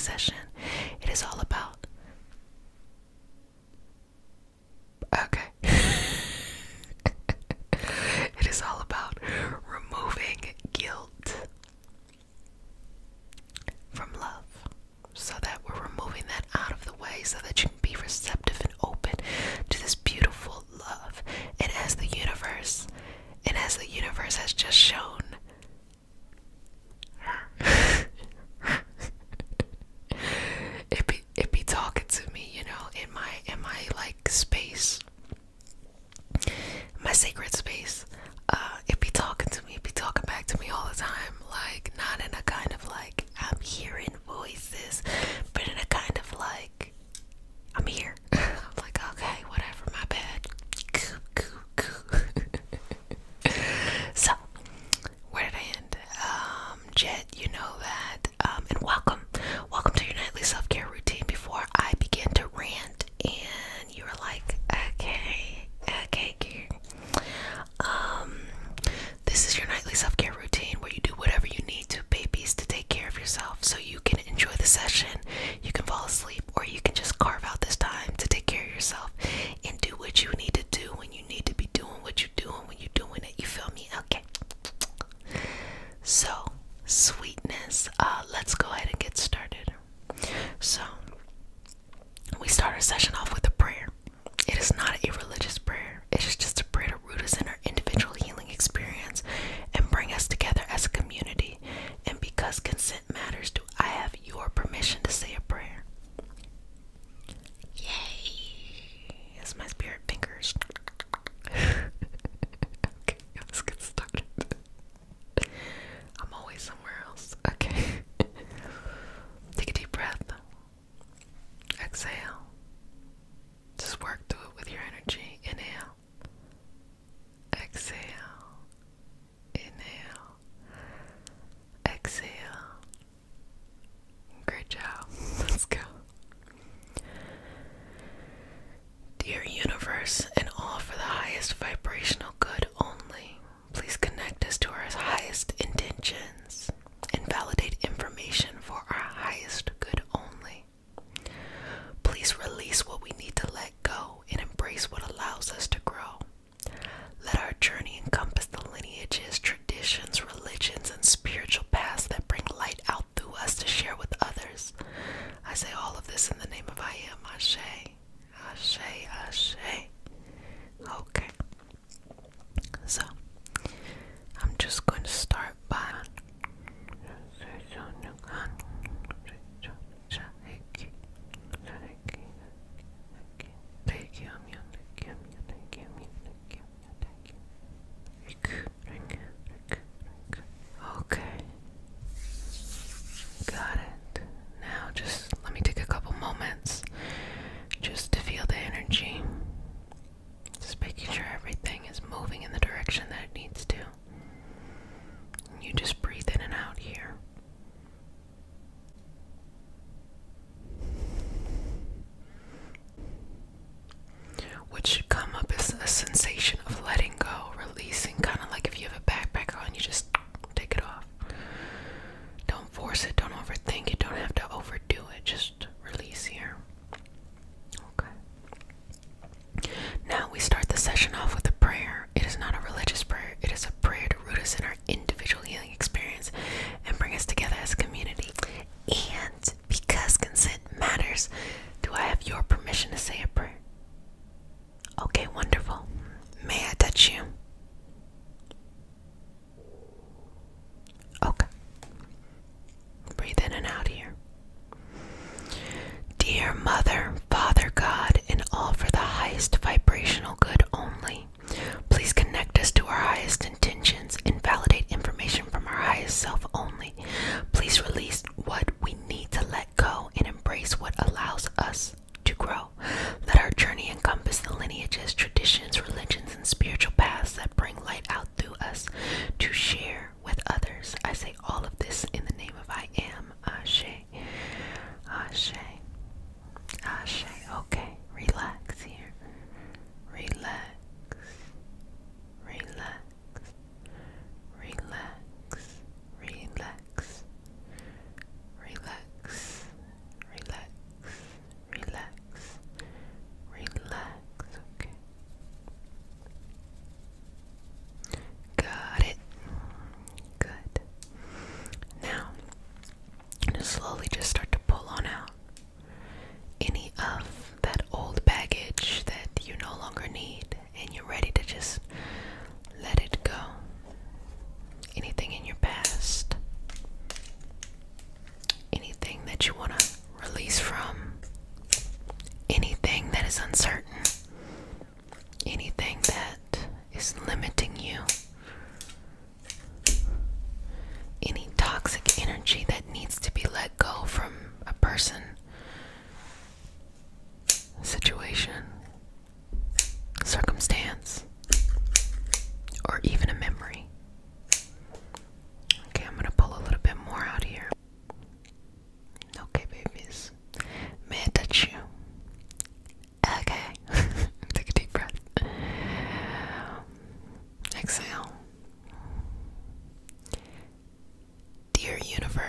session, it is all about, okay, it is all about removing guilt from love, so that we're removing that out of the way so that you can be receptive and open to this beautiful love. And as the universe has just shown, it be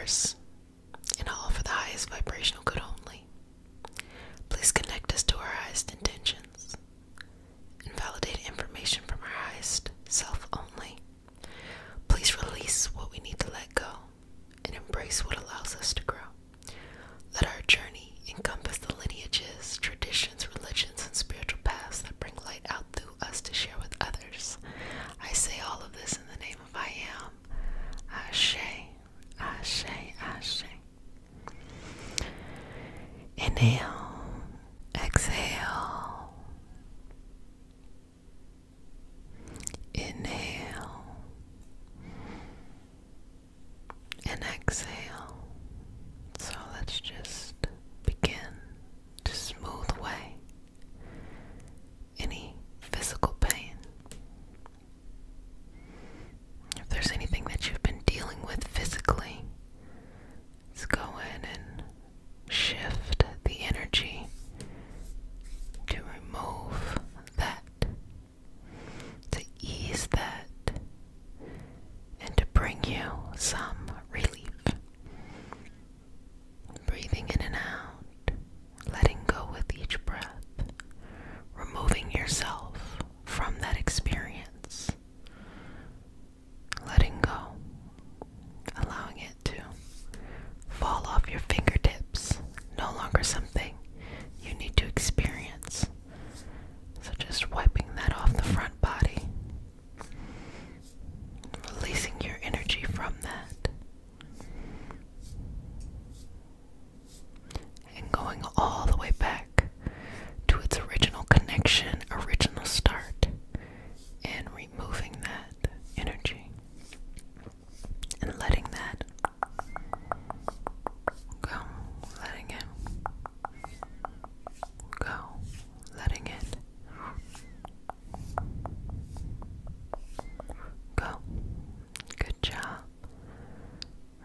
universe, and all for the highest vibrational good only. Please connect us to our highest intentions and validate information from our highest self only. Please release what we need to let go and embrace what allows us to grow. Let our journey encompass the lineages, traditions, religions, and spiritual paths that bring light out through us to share with others. I say all of this in the name of I am. Ashe, Ashe, Ashe. Inhale, exhale. Inhale and exhale. So let's just begin to smooth away any physical pain. If there's anything that you've been dealing with physically, let's go in and shift the energy to remove that, to ease that, and to bring you some relief. Breathing in and out, letting go with each breath, removing yourself from that experience, letting go, allowing it to fall off your fingertips, no longer something you need to experience. So just wiping that off the front body, releasing your energy from that, and going all the way back to its original connection, original start, and removing that energy and letting that go, letting it go, letting it go. Good job.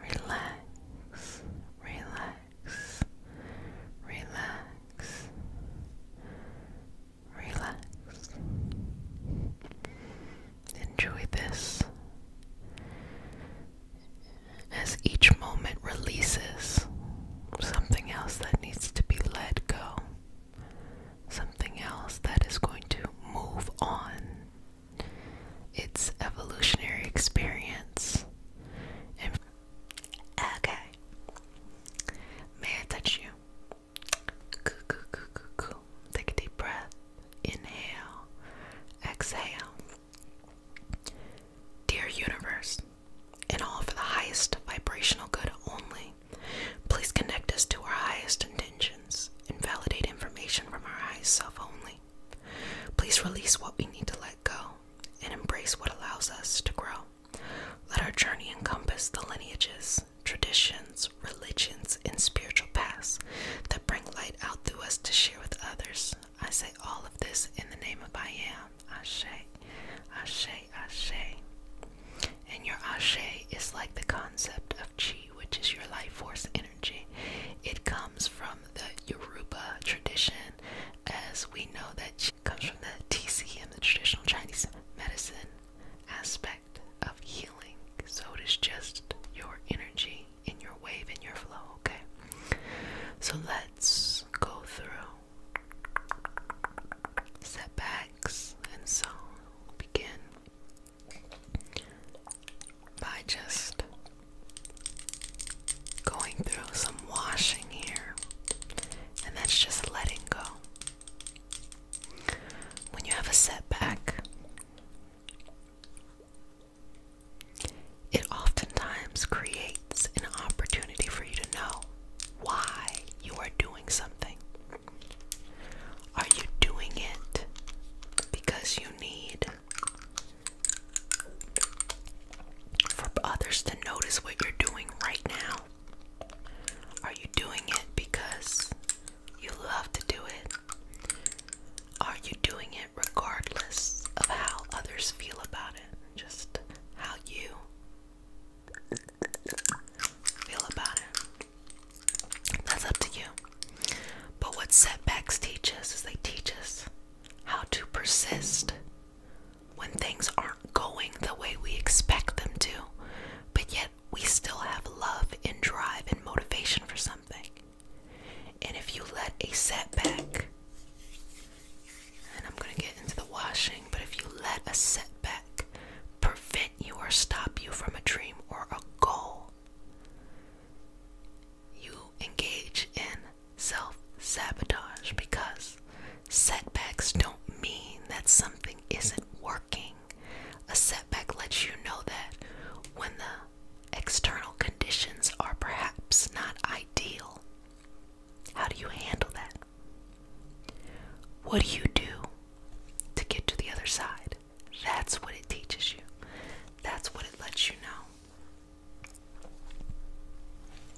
Relax, relax, relax, relax. Enjoy this as each moment releases something else that needs to be let go, something else that is going to move on its evolutionary experience. And okay, may I touch you? Coo, coo, coo, coo, coo. Take a deep breath. Inhale, exhale. Dear universe, and all for the highest vibrational good only, please connect us to our highest intentions and validate information from our highest self only. Please release what we need to let go and embrace what allows us to grow. Let our journey encompass the lineages, traditions, religions, and spiritual paths that bring light out through us to share with others. I say all of this in the name of I am. Ashe, Ashe, Ashe. And your Ashe is like the concept of chi, which is your life force energy. It comes from the Yoruba tradition, as we know that chi comes from the TCM, the traditional Chinese medicine aspect of healing. So it is just your energy in your wave, in your flow, okay? So let's go through setbacks, and so begin by just going through some washing here, and that's just letting go. When you have a setback, it oftentimes creates an opportunity for you to know why you are doing something. Are you doing it because you need for others to notice what you're doing right now? Are you doing it because you love to do it? Are you doing it regardless of how others feel about it? Just how you feel about it. That's up to you. But what setbacks teach us is they teach us how to persist when things aren't going the way we expect them to, but yet we still have love and drive setback prevent you or stop you from a dream or a goal. You engage in self-sabotage because setbacks don't mean that something isn't working. A setback lets you know that when the external conditions are perhaps not ideal. How do you handle that? What do you do to get to the other side? That's what it teaches you. That's what it lets you know.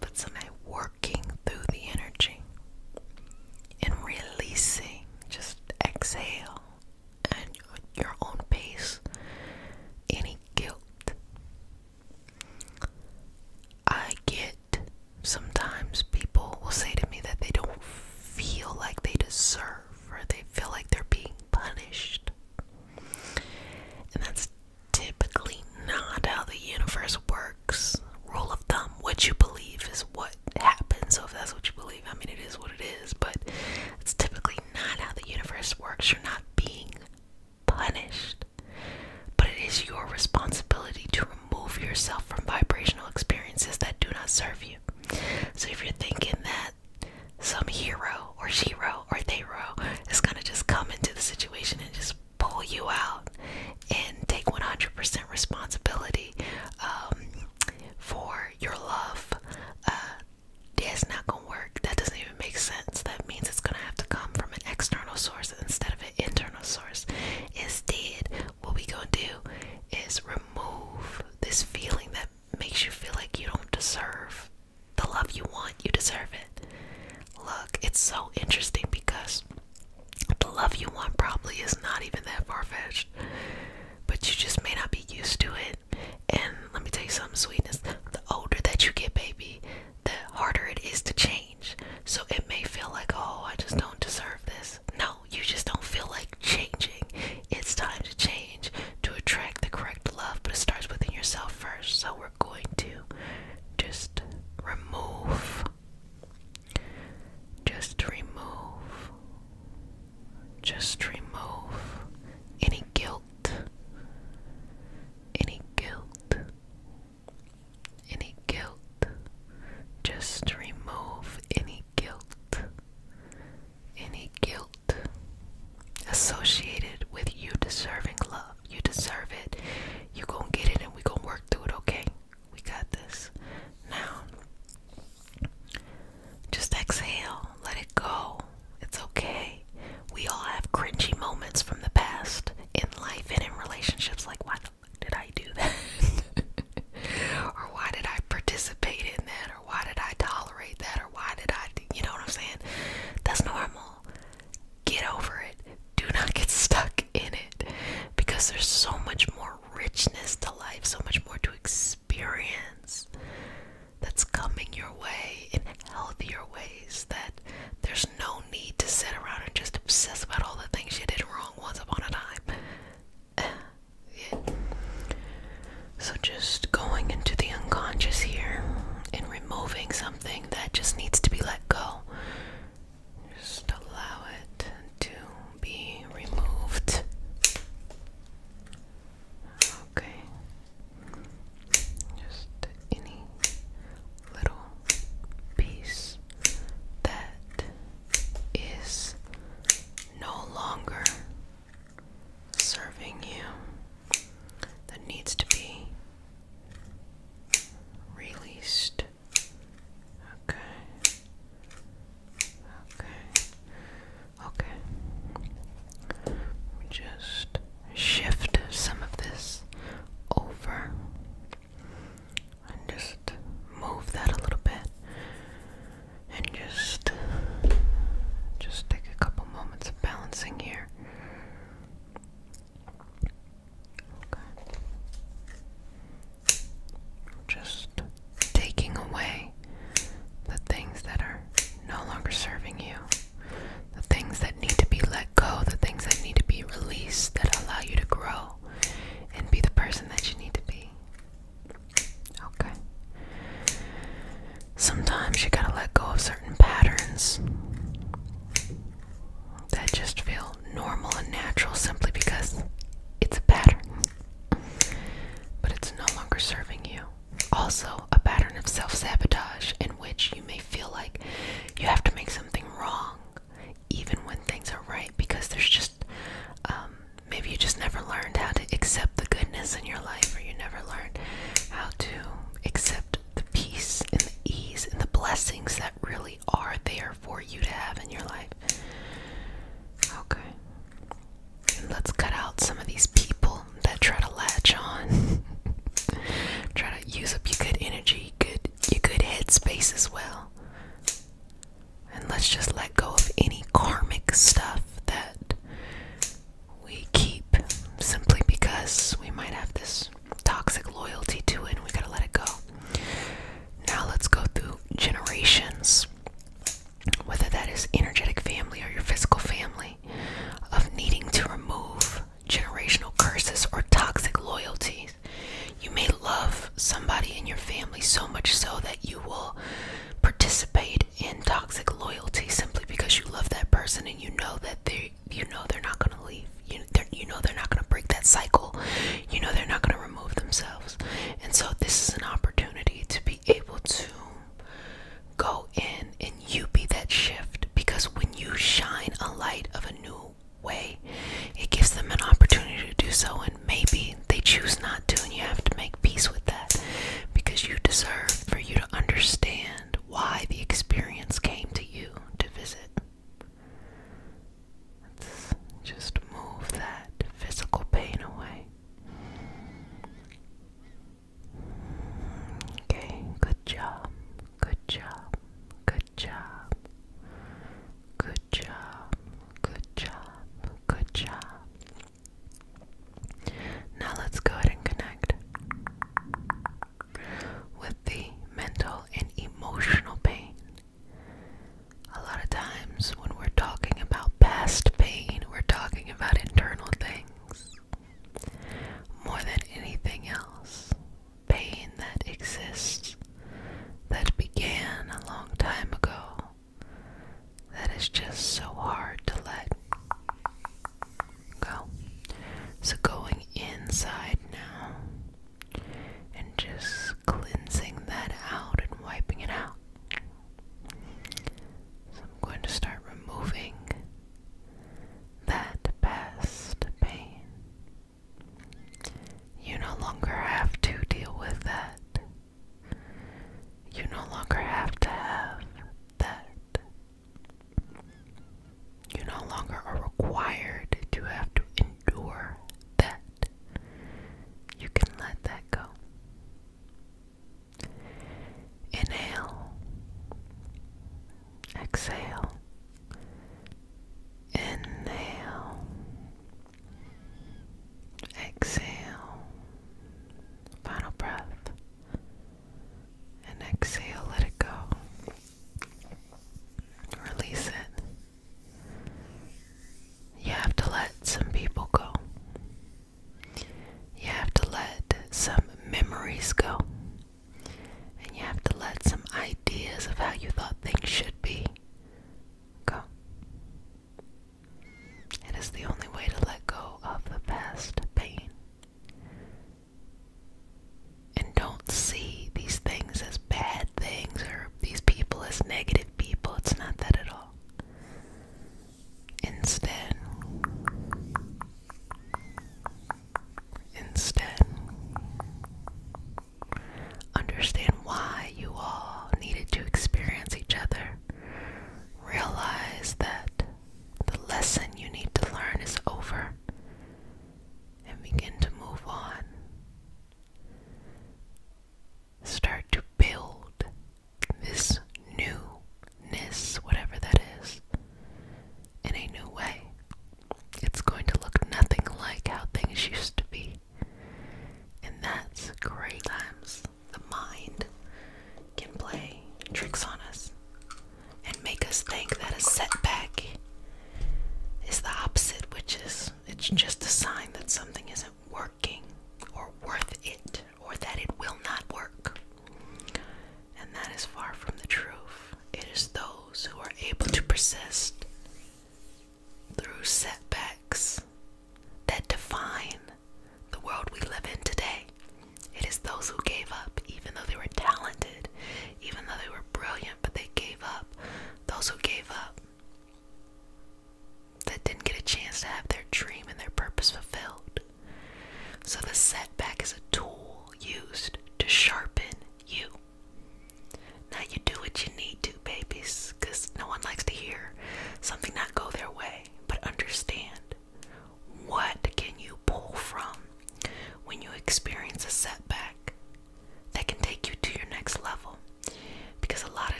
But somebody working through the energy and releasing, just exhale at your own pace, any guilt. I get sometimes people will say to me that they don't feel like they deserve, or they feel like they're being punished. And that's typically not how the universe works. Rule of thumb, what you believe is what happens. So if that's what you believe, I mean, it is what it is. But it's typically not how the universe works. You're not being punished. But it is your responsibility to remove yourself from vibrational experiences that do not serve you. So if you're thinking that some hero or shero or thero is going to just come into the situation and just pull you out and take 100% responsibility for your love, that's not going to work. That doesn't even make sense. That means it's going to have to come from an external source instead of an internal source. Instead, what we going to do is remove this feeling that makes you feel like you don't deserve the love you want. You deserve it. Look, it's so interesting because the love you want probably is not even that far-fetched, but you just may not be used to it. And let me tell you something, sweetness, the older that you get, baby, the harder it is to change. So it may feel like, oh, I just don't deserve this. No, you just don't feel like changing. It's time to change to attract the correct love, but it starts within yourself first. So we're going to just remove any guilt, just remove any guilt associated with you deserving love. You deserve it. You gonna get it, and we gonna work through it, okay? We got this. Now, just exhale. Let it go. It's okay. We all have cringy moments from the past in life and in relationships, like, why the fuck did I do that? Or why did I participate in that? Or why did I tolerate that? Or why did I, you know what I'm saying? That's normal. Get over it. Do not get stuck in it, because there's so much more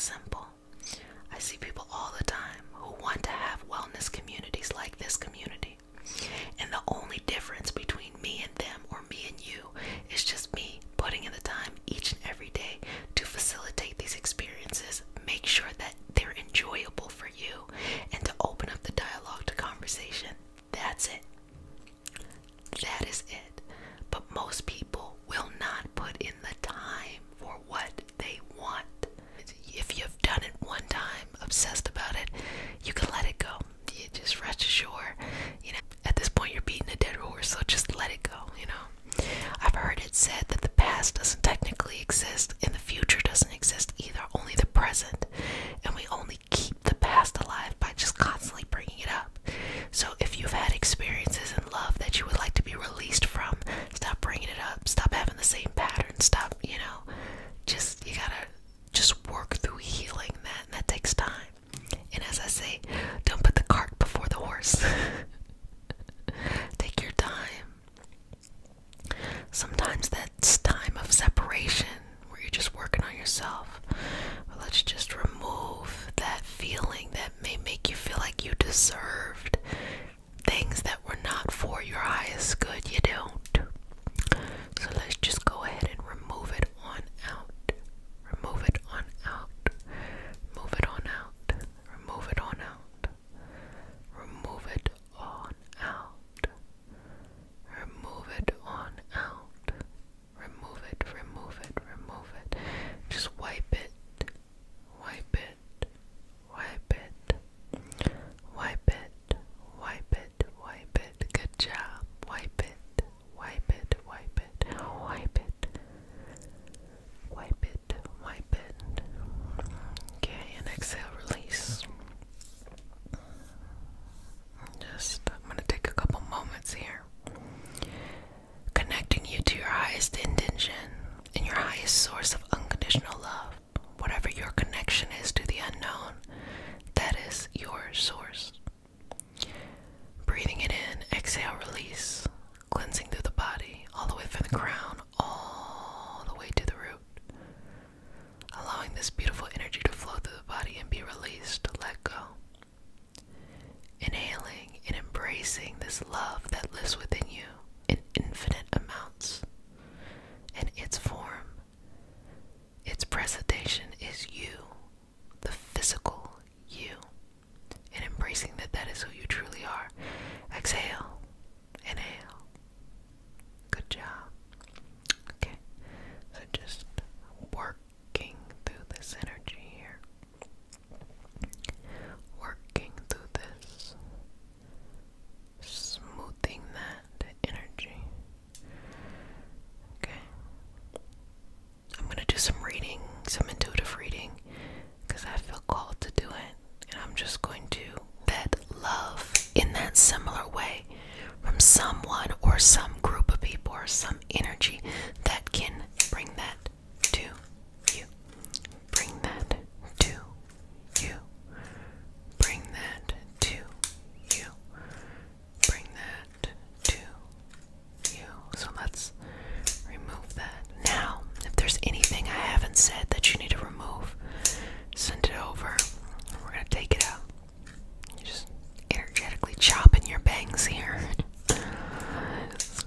simple. I see people all the time who want to have wellness communities like this community. And the only difference between me and them, or me and you, is just me putting in the time each and every day to facilitate these experiences, make sure that they're enjoyable for you, and to open up the dialogue to conversation. That's it. That is it. But most people will not put in the time for what they want. If you've done it one time, obsessed about it, you can let it go. You just rest assured, at this point you're beating a dead horse, so just let it go, I've heard it said that the past doesn't technically exist and the future doesn't exist either, only the present. And we only keep the past alive by just constantly bringing it up. So if you've had experiences in love that you would like to be released from, stop bringing it up. Stop having the same pattern. Stop, you gotta just work through healing that, and that takes time. And as I say, don't put the cart before the horse. Take your time. Sometimes that's time of separation where you're just working on yourself. But let's just remove that feeling that may make you feel like you deserved things that were not for your highest good. You don't. So let's just go ahead and remove it on out. Remove it on out. Move it on out. Remove it on out. Remove it on out. Remove it on out. Remove it, remove it, remove it. Just wipe it. Wipe it. Wipe it. Wipe it. Wipe it. Wipe it. Good job. Wipe it. Wipe it. Wipe it. Wipe it. Wipe it. Wipe it. Okay, and exhale, release. I'm gonna take a couple moments here. Connecting you to your highest intention and your highest source of unconditional love. Whatever your connection is to the unknown, that is your source. Breathing it in, exhale, release. Cleansing through the body, all the way from the crown, all the way to the root. Allowing this beautiful energy to flow through the body and be released. Let go. Inhaling and embracing this love that lives within you in infinite amounts. And its form, its presentation is you, the physical you. And embracing that that is who you truly are. Exhale. Inhale. Good job. Okay. So just working through this energy here. Working through this. Smoothing that energy. Okay. I'm going to do some reading, some intuitive reading, because I feel called to do it. And I'm just going to that love in that similar way from someone or some group of people or some energy that can bring that to you. Bring that to you. Bring that to you. Bring that to you. So let's remove that. Now, if there's anything I haven't said that you need to remove, send it over. We're going to take it out. You're just energetically chopping your bangs here. Just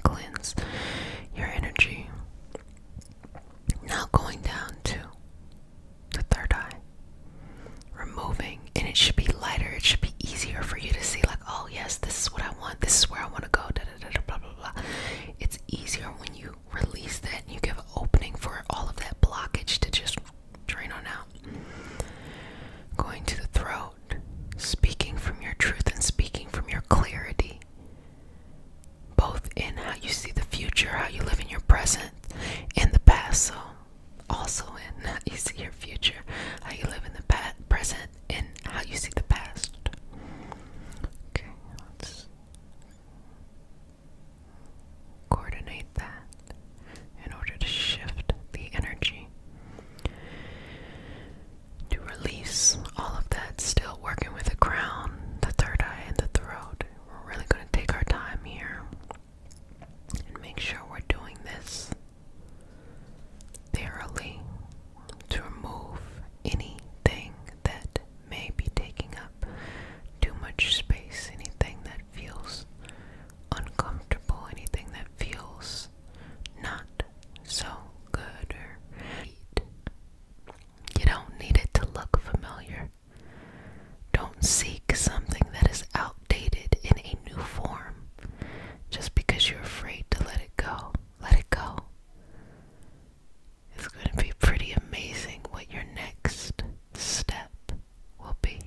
and cleanse your energy. Now going down to the third eye, removing, and it should be lighter, it should be easier for you to see, like, oh yes, this is what I want, this is where I want to go, da, da, da, da, blah blah blah. It's easier when you release that and you give an opening for all of that blockage to just drain on out. Going to the throat, speaking from your truth and speaking from your clarity, both in how you see the future, how you live in your present, and the past. So also in how you see your future, how you live in the present, and how you see the past. Okay, let's coordinate that in order to shift the energy, to release all of that. Still working with the crown, the third eye, and the throat. We're really going to take our time here and make sure we're doing this thoroughly to remove anything that may be taking up too much space, anything that feels uncomfortable, anything that feels not so good or right. You don't need it to look familiar. Don't seek something that is outdated in a new form just because you're afraid to let it go. Let it go. It's going to be pretty amazing what your next step will be.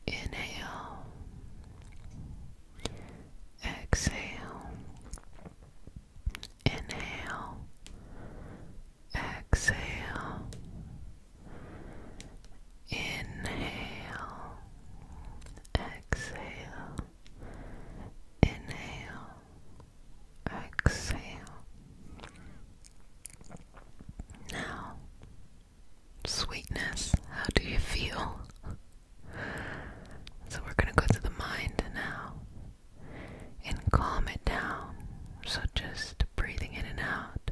Inhale. Exhale. Inhale. Exhale. Inhale. Exhale. Inhale. Exhale. Now, sweetness, how do you feel? So we're going to go to the mind now and calm it down. So just breathing in and out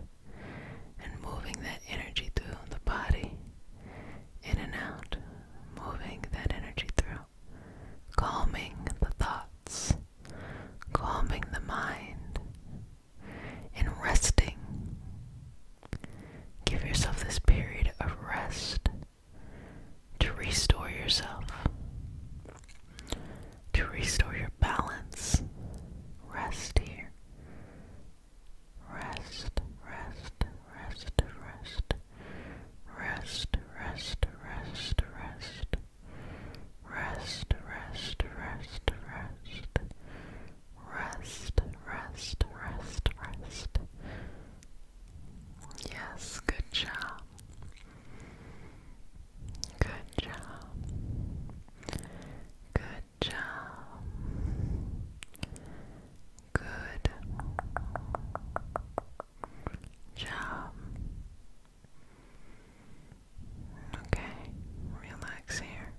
and moving that energy through the body, in and out, moving that energy through, calming the thoughts, calming the mind, and resting. Give yourself this period of rest to restore yourself, to restore your balance. Rest here. Rest, rest, rest, rest, rest, rest, rest, rest, rest, rest, rest, rest, rest, rest, rest. Yes, good job. Good job. Good job. Good job. Okay, relax here.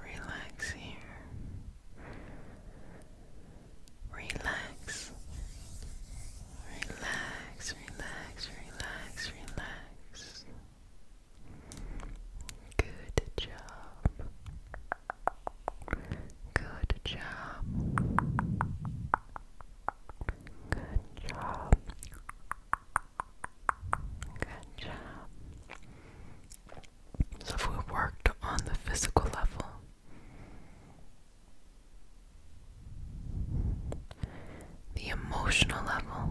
Relax here. Relax. Relax, relax, relax, relax. Good job. Good job. Good job. Good job. So if we worked on the physical level, the emotional level,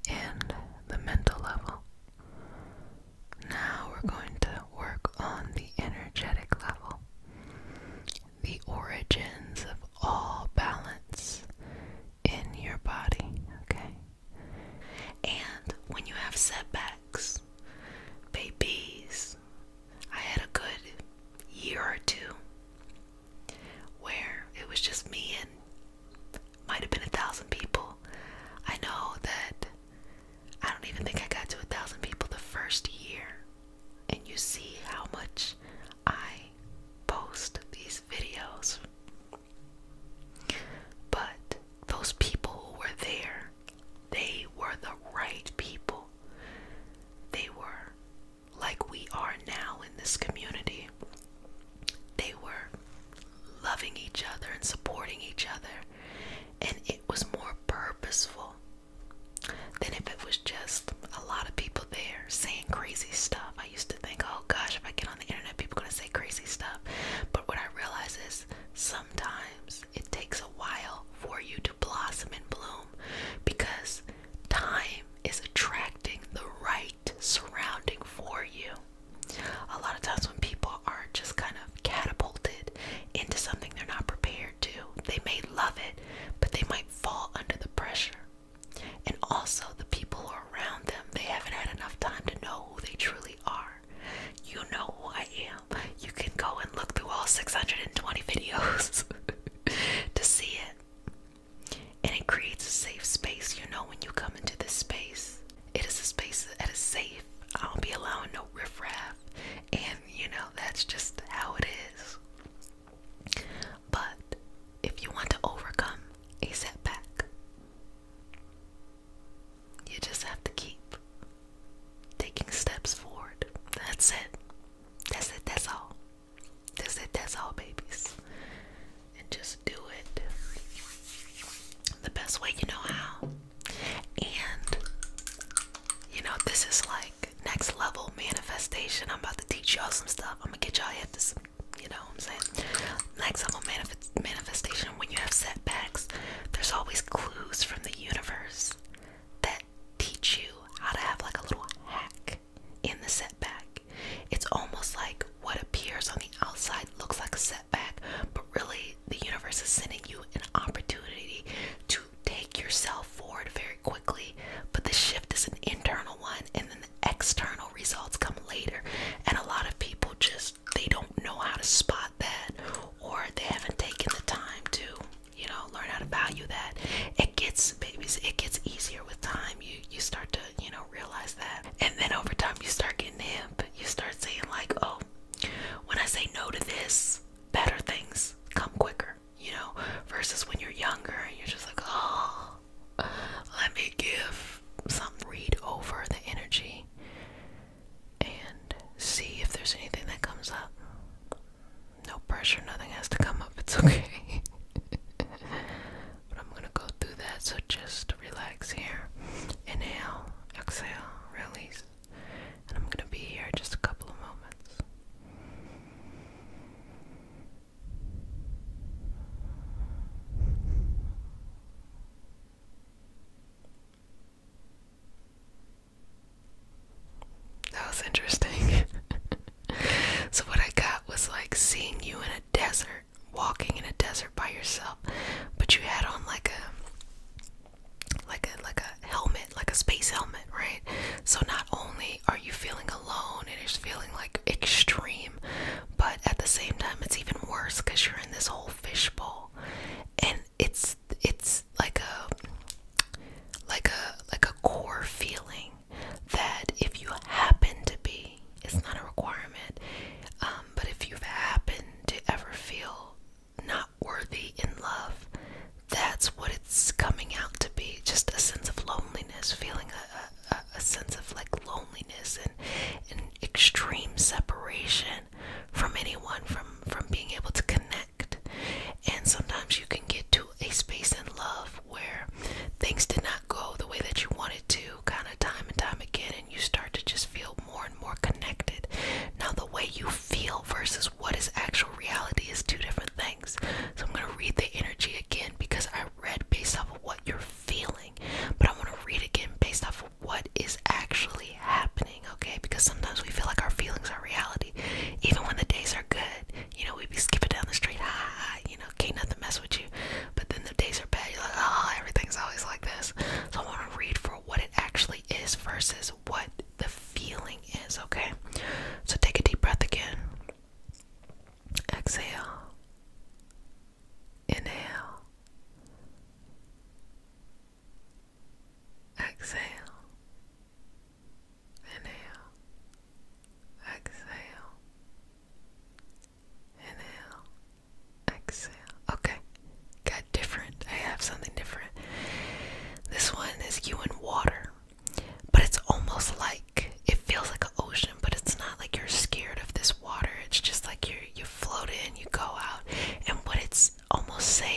and the mental level, now we're going to work on the energetic level, the origins of all balance in your body, okay? And when you have setbacks, babies, I had a good year or two where it was just me and might have been 1,000 supporting each other. And it was more purposeful than if it was just a lot of people there saying crazy stuff. I used to think, oh gosh, if I get on the internet, people are going to say crazy stuff. But what I realize is sometimes it takes a while for you to blossom and bloom, because time is attracting the right surrounding for you. A lot of times when people are just kind of catapulted into something they're not prepared to, they may love it, but they might fall under the pressure. And also the people who are around them, they haven't had enough time to know who they truly are. You know who I am. You can go and look through all 620 videos to see it. And it creates a safe space. You know, when you come into this space, it is a space that is safe. I don't be allowing no riffraff. And you know, that's just how it is. But if you want to overcome a setback, you just have to keep taking steps forward. That's it. That's it. That's all. That's it. That's all, babies. And just do it the best way you know how. And you know, this is like next level manifestation. I'm about to teach y'all some stuff. I'm gonna get y'all into some, you know what I'm saying? Next level manifestation. When you have setbacks, there's always clues from the universe that teach you how to have like a little hack in the setback. It's almost like what appears on the outside looks like a setback, but really the universe is sending you an opportunity to take yourself forward very quickly. But the shift is an internal one, and then the external results come later. And a lot of people just, they don't know how to spot that, or they haven't taken the time to, you know, learn how to value that. It gets, babies, it gets easier with time. You start to, you know, realize that. And then over time you start getting hip. You start saying like, oh, when I say no to this, better things come quicker, you know, versus when you're younger and you're just like, oh, let me give something, read over the energy and see if there's anything that comes up. No pressure, nothing has to come up, it's okay. But I'm gonna go through that, so just relax here. Inhale, exhale, release. And I'm gonna be here just a couple of moments. That was interesting. So what I got was like seeing you in a desert, walking in a desert by yourself, but you had on like a helmet, like a space helmet, right? So not only are you feeling alone and it's feeling like extreme, but at the same time it's even worse because you're in this whole fishbowl, and it's like a core feeling that if you happen to be, it's not a requirement, but if you've happened to ever feel not worthy in love, that's what it's coming out to be. Just a sense of loneliness, feeling a sense of like loneliness and extreme separation from anyone, from being able to connect. And sometimes you can get to a space in love where things did not go the way that you wanted to, kind of time and time again, and you start to just feel more and more connected. Now the way you feel versus what is actual reality is two different things. So I'm going to read the energy again, because I read based off of what you're feeling, but I want to read again based off of what is actually happening, okay? Because sometimes we feel like our feelings are reality, even when the days are good. You know, we be skipping down the street, you know, can't nothing mess with you. But then the days are bad, you're like, oh, everything's always like this. So I want to read for what it actually is versus what the feeling is, okay? So take a deep breath again. Exhale. Inhale. Exhale. Inhale. Exhale. Inhale. Exhale. Okay. Got different. I have something different. This one is you in water, but it's almost like, it feels like an ocean, but it's not like you're scared of this water. It's just like you float in, you go out, and what it's almost saying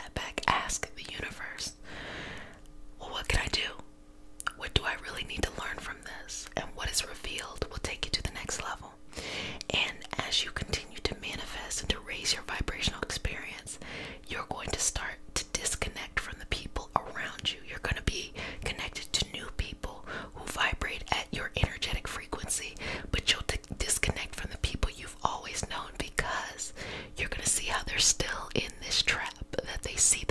sat back, ask the universe, well, what can I do? What do I really need to learn from this? And what is revealed will take you to the next level. And as you continue to manifest and to raise your vibrational experience, you're going to start to disconnect from the people around you. You're going to be connected to new people who vibrate at your energetic frequency, but you'll disconnect from the people you've always known, because you're going to see how they're still in this trap, that they see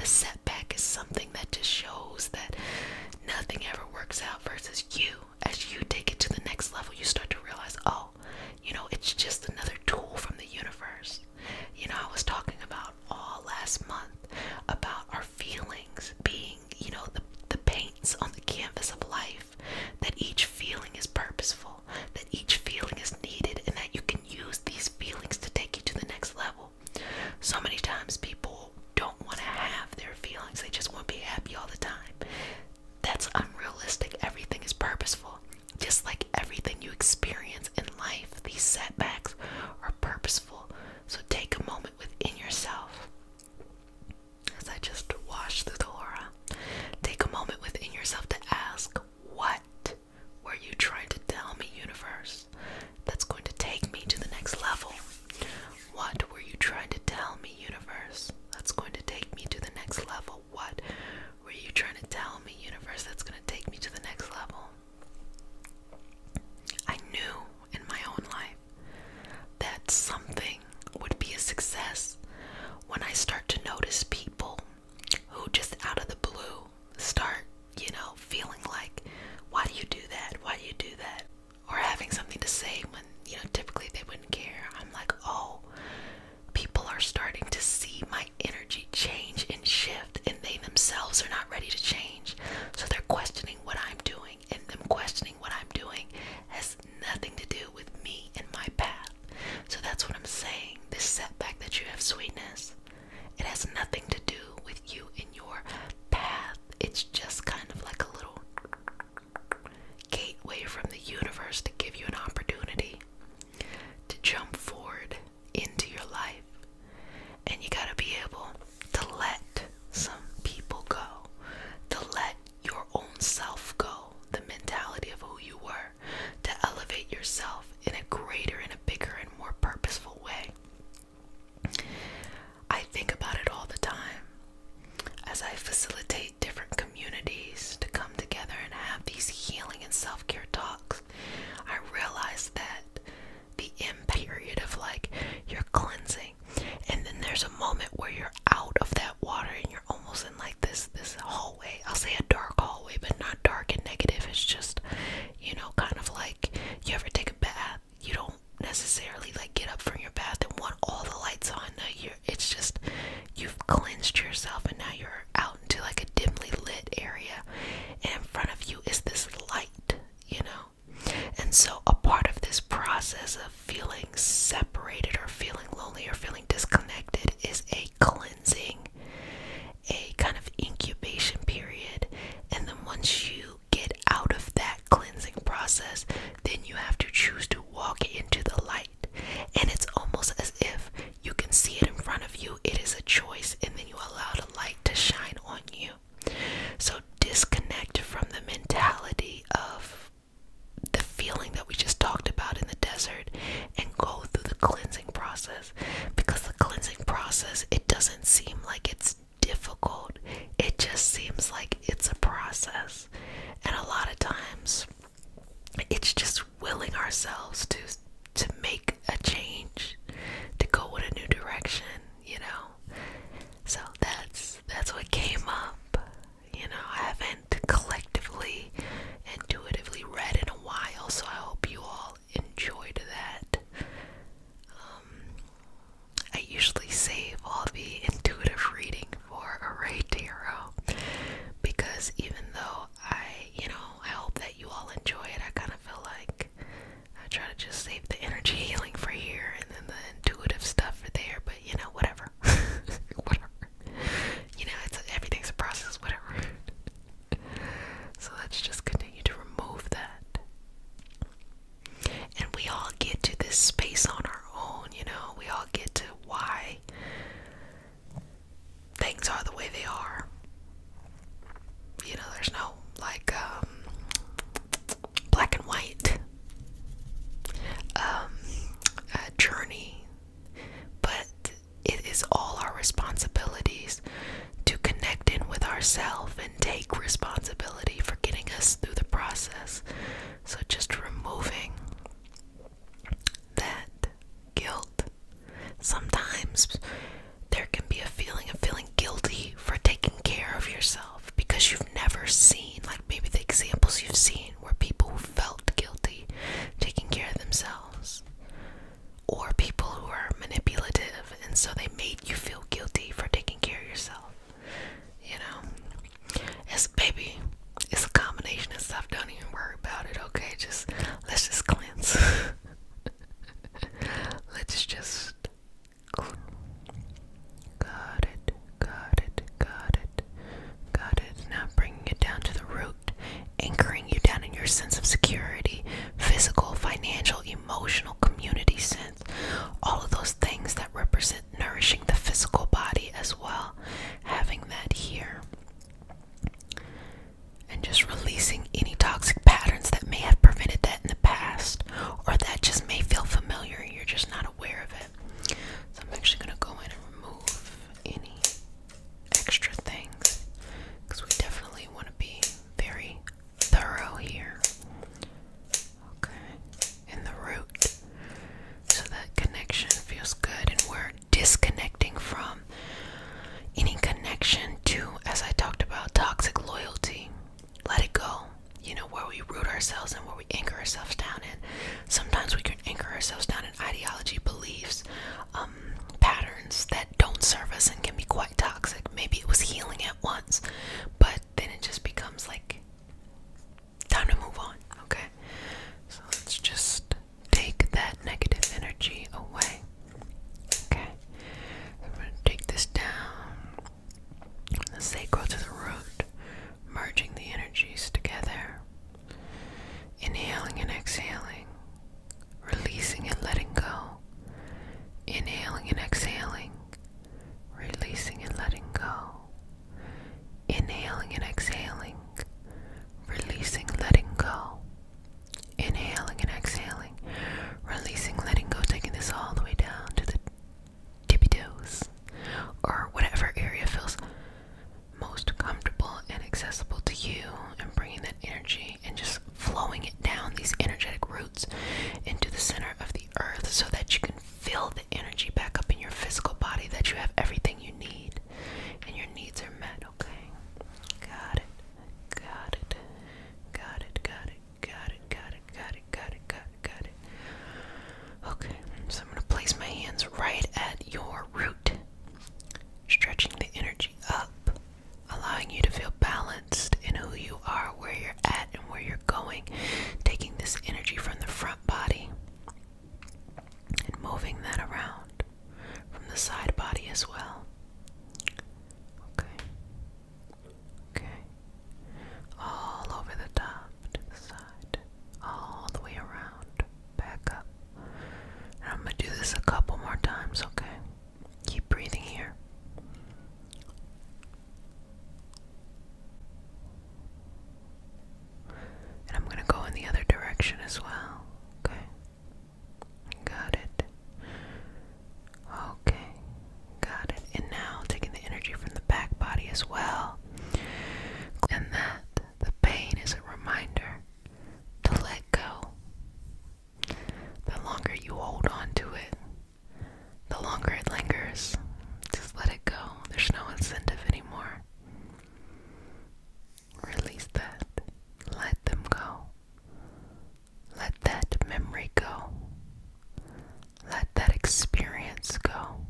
direction as well. Okay. Got it. Okay. Got it. And now taking the energy from the back body as well. And that the pain is a reminder to let go. The longer you hold on to it, the longer it lingers. Just let it go. There's no incentive anymore. Release that. Let them go. Let that memory go. Let that experience go.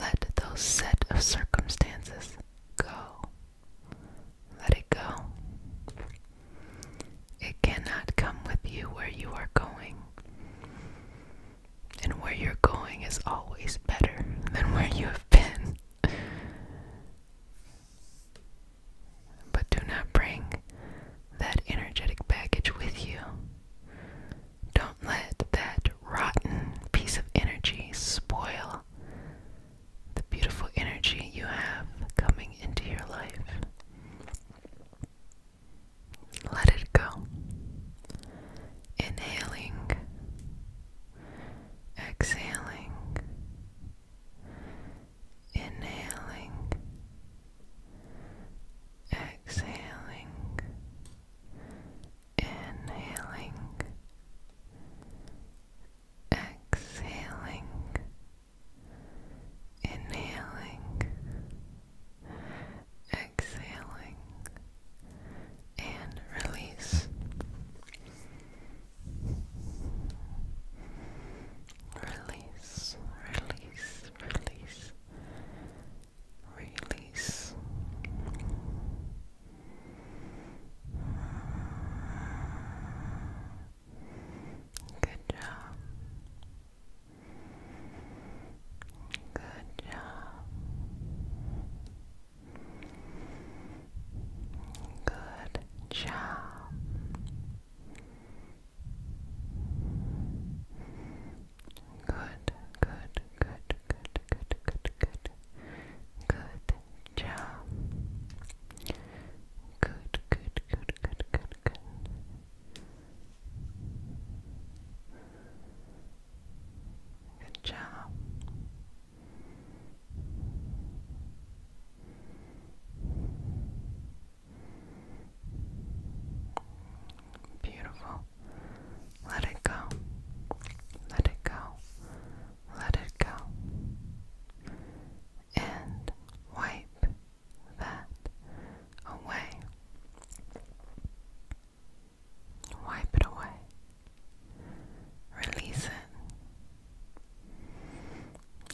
Let those set of circumstances go. Let it go. It cannot come with you where you are going. And where you're going is always better than where you have been. But do not bring that energetic baggage with you. Don't let that rotten piece of energy spoil the beautiful energy you have coming into your life. Let it go. Inhaling, exhaling, inhaling, exhaling, inhaling, exhaling, inhaling, exhaling, and release. Release, release, release, release. Good job. Good job. Good job. Good, good, good, good, good, good, good. Good job. Good, good, good, good, good, good. Good job. Beautiful. Let it go. Let it go. Let it go. And wipe that away. Wipe it away. Release it.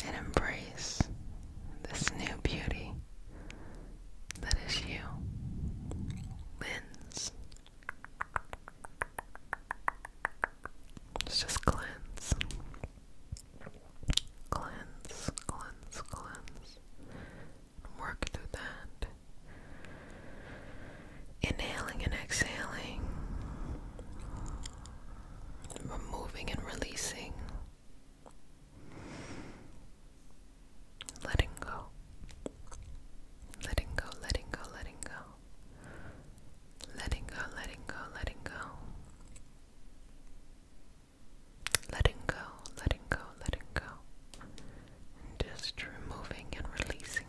And embrace this new beauty that is you. Cleanse. Let's just cleanse. Cleanse, cleanse, cleanse. Work through that. Inhaling and exhaling. Removing and releasing. Letting go. Letting go, letting go, letting go. Letting go, letting go, letting go. Letting go, letting go, letting go. And just removing and releasing.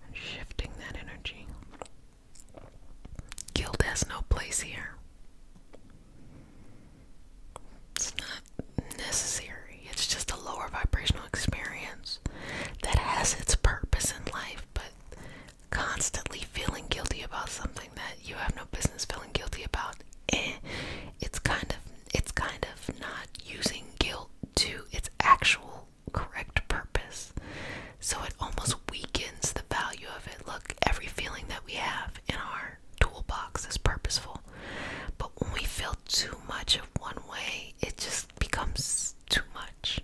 And shifting that energy. Guilt has no place here. It's not necessary. It's just a lower vibrational experience that has its purpose in life, but constantly feeling guilty about something that you have no business feeling guilty about, it's kind of not using guilt to its actual correct purpose. So it almost weakens the value of it. Look, every feeling that we have in our toolbox is purposeful. But when we feel too much of one way, it just becomes too much.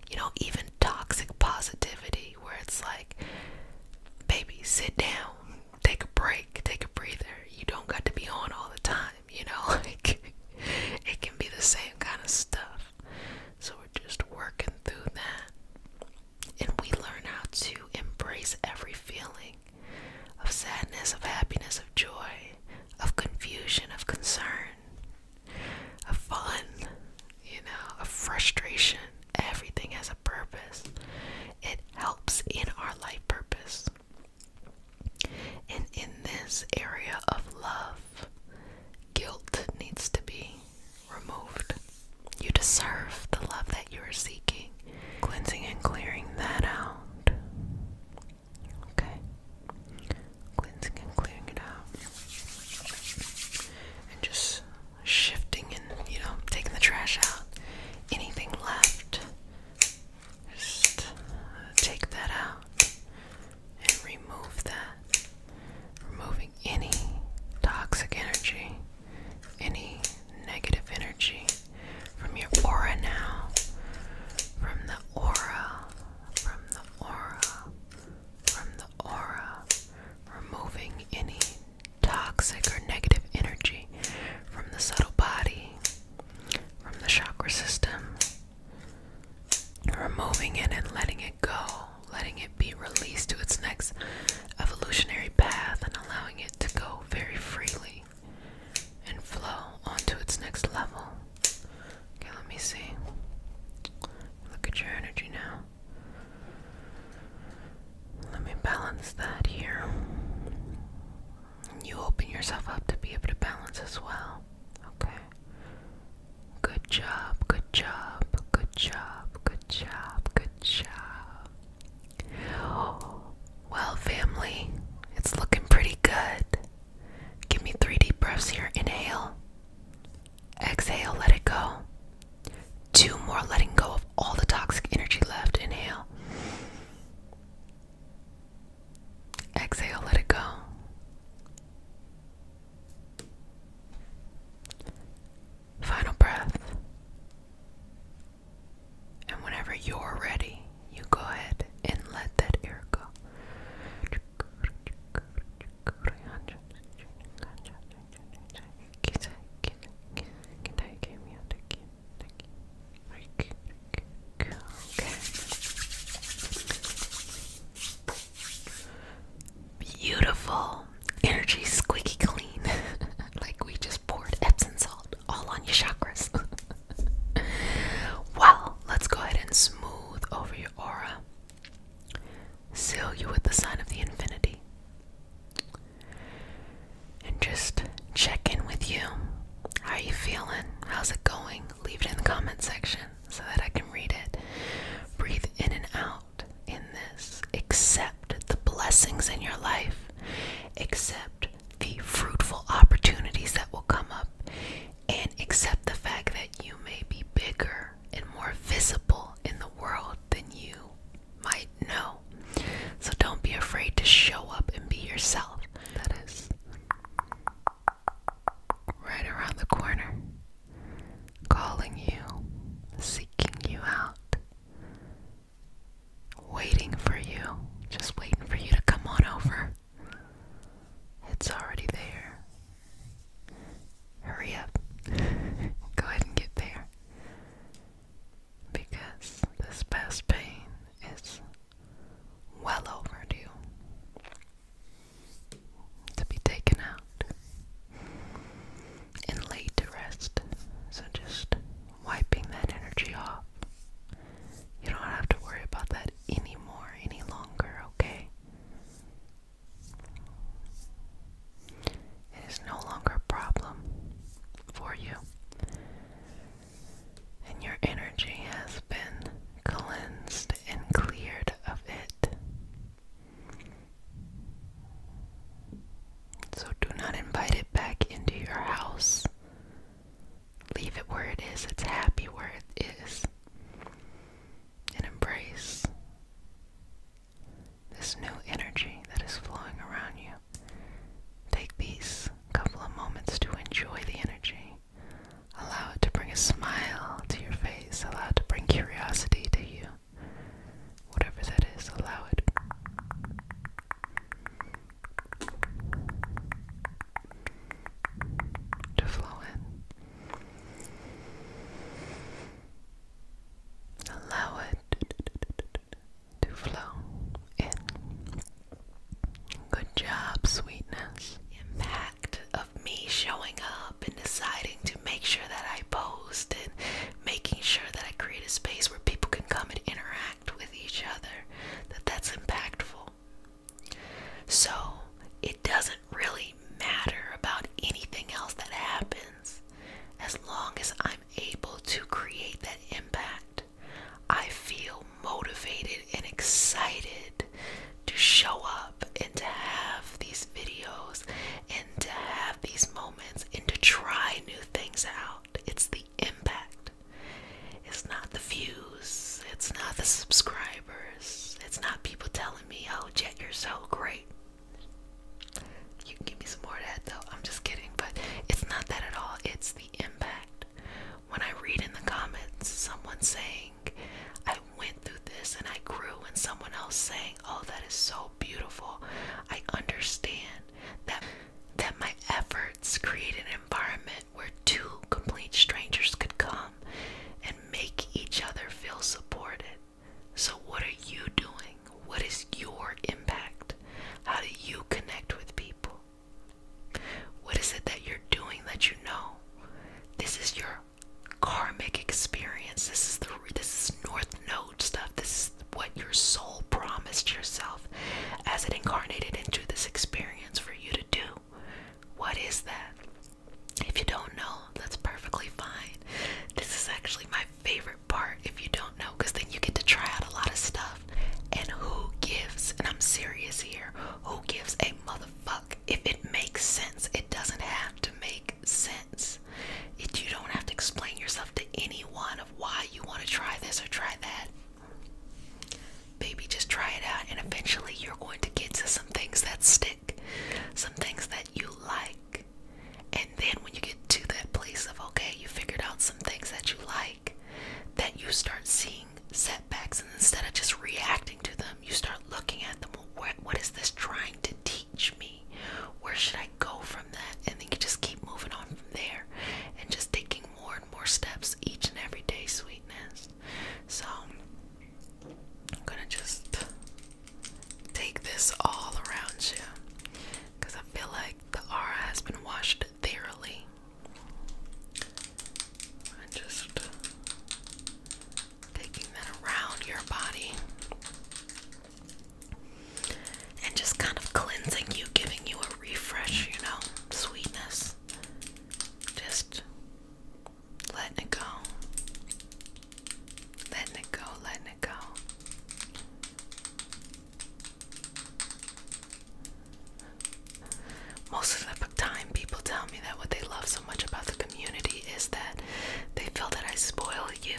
You know, even toxic positivity, where it's like, baby, sit down, take a break, take a breather. You don't got to be on all the time, you know? Like, it can be the same kind of stuff. So we're just working through that. And we learn how to embrace every feeling of sadness, of happiness, of joy, concern, of fun, of frustration. Everything has a purpose. It helps in our life purpose. And in this area of love, guilt needs to be removed. You deserve the love that you are seeking. Cleansing and clearing that out. Okay. Cleansing and clearing it out. And just shifting and, taking the trash out. Anything left, just take that out and remove that. Removing any toxic energy, any negative energy from your aura now. From the aura, from the aura, from the aura. Removing any toxic or negative energy from the subtle body, from the chakra system. Removing it and letting it go, letting it be released to its next evolutionary path and allowing it to go very freely and flow onto its next level. Okay, let me see. Look at your energy now. Let me balance that here. You open yourself up to be able to balance as well. Okay. Good job, good job, good job, good job, good job. Well, family, it's looking pretty good. Give me 3 deep breaths here. Inhale. Exhale, let it go. 2 more, letting go of all the toxic energy left. Inhale. Exhale, let it go. Final breath. And whenever you're ready, you go ahead and let that air go. Beautiful. Energy squeaky clean. Like we just poured Epsom salt all on your chakras. Well, let's go ahead and smooth over your aura. Seal you with the sign of the infinity. And just check in with you. How are you feeling? How's it going? Leave it in the comment section so that I can read it. Breathe in and out in this. Accept the blessings in your life. Accept the fruitful opportunities that will come up. And accept the fact that you may be bigger and more visible in the world than you might know. So don't be afraid to and excited to show up and to have these videos and to have these moments and to try new things out. It's the impact. It's not the views. It's not the subscribers. It's not people telling me, oh, Jet, you're so great. You can give me some more of that though. I'm just kidding. But it's not that at all. It's the impact. When I read in the comments someone saying, I went through this and I grew, and someone else saying, oh, that is so beautiful, I understand that my efforts create an environment where two complete strangers could come and make each other feel supported. So what are you doing? What is your impact? How do you connect with people? What is it that you're doing that you know? This is your karmic experience. This is North Node stuff. This is what your soul promised yourself as it incarnated into this experience for you to do. What is that? If you don't know, that's perfectly fine. This is actually my favorite part if you don't know, because then you get to try out a lot of stuff. And who gives, and I'm serious here, who gives a motherfuck if it makes sense? It doesn't have to make sense. You don't have to explain yourself to anyone of why you want to try this or try that. Baby, just try it out, and eventually you're going to get to some things that stick, some things that you like. And then when you get to that place of, okay, you figured out some things that you like, that you start seeing setbacks, and instead of just reacting to them, you start looking at them. What is this trying to teach me? Where should I go from that? And then you just keep moving on from there and just taking more and more steps each and every day, sweetness. So I'm gonna just take this all around you, because I feel like the aura has been washed thoroughly. I'm just taking that around your body and just kind of cleansing you, giving you a refresh, you know, sweetness. Just letting it go. Letting it go, letting it go. Most of the time, people tell me that what they love so much about the community is that they feel that I spoil you.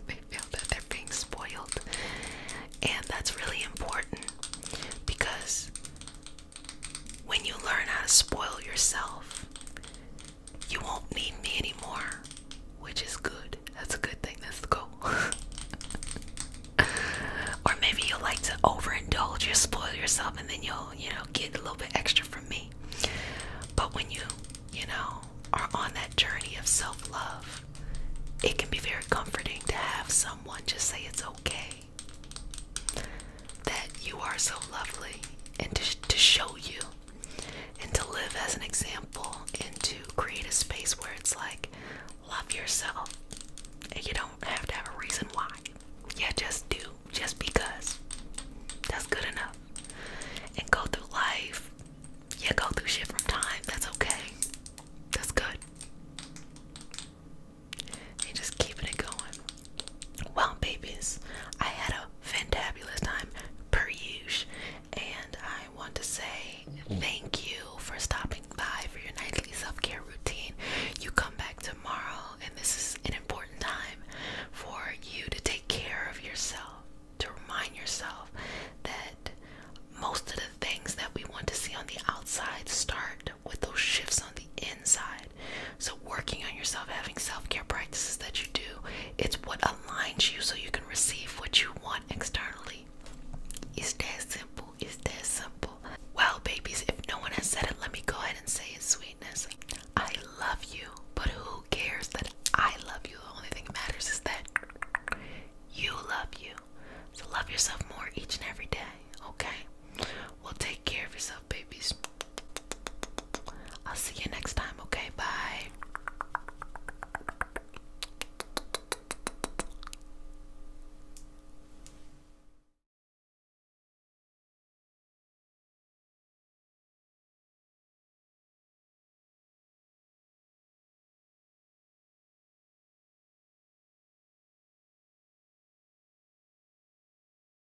They feel that they're being spoiled. And that's really important, because when you learn how to spoil yourself, you won't need me anymore, which is good. That's a good thing. That's the goal. Or maybe you'll like to overindulge, you spoil yourself, and then you'll, get a little bit extra from me. But when you are on that journey of self-love, it can be very comforting to have someone just say it's okay, that you are so lovely, and to show you, and to live as an example, and to create a space where it's like, love yourself, and you don't have to have a reason why. Yeah, just do, just because. That's good enough. And go through life. Yeah, go through shit from time. That's okay. That's good. And just keeping it going. Well, babies, I had a fantabulous time per usual, and I want to say thank you for stopping by for your nightly self-care routine. You come back tomorrow, and this is an important time for you to take care of yourself, to remind yourself that most of the things that we want to see on the outside start with those shifts on the inside. So working on yourself, having self-care practices that you do, it's what aligns you so you can receive what you want externally. It's that simple. It's that simple. Well, babies, if no one has said it, let me go ahead and say it, sweetness. I love you, but who cares that I love you? The only thing that matters is that you love you. So love yourself more each and every day, okay? Well, take care of yourself, babies. I'll see you next time, okay? Bye.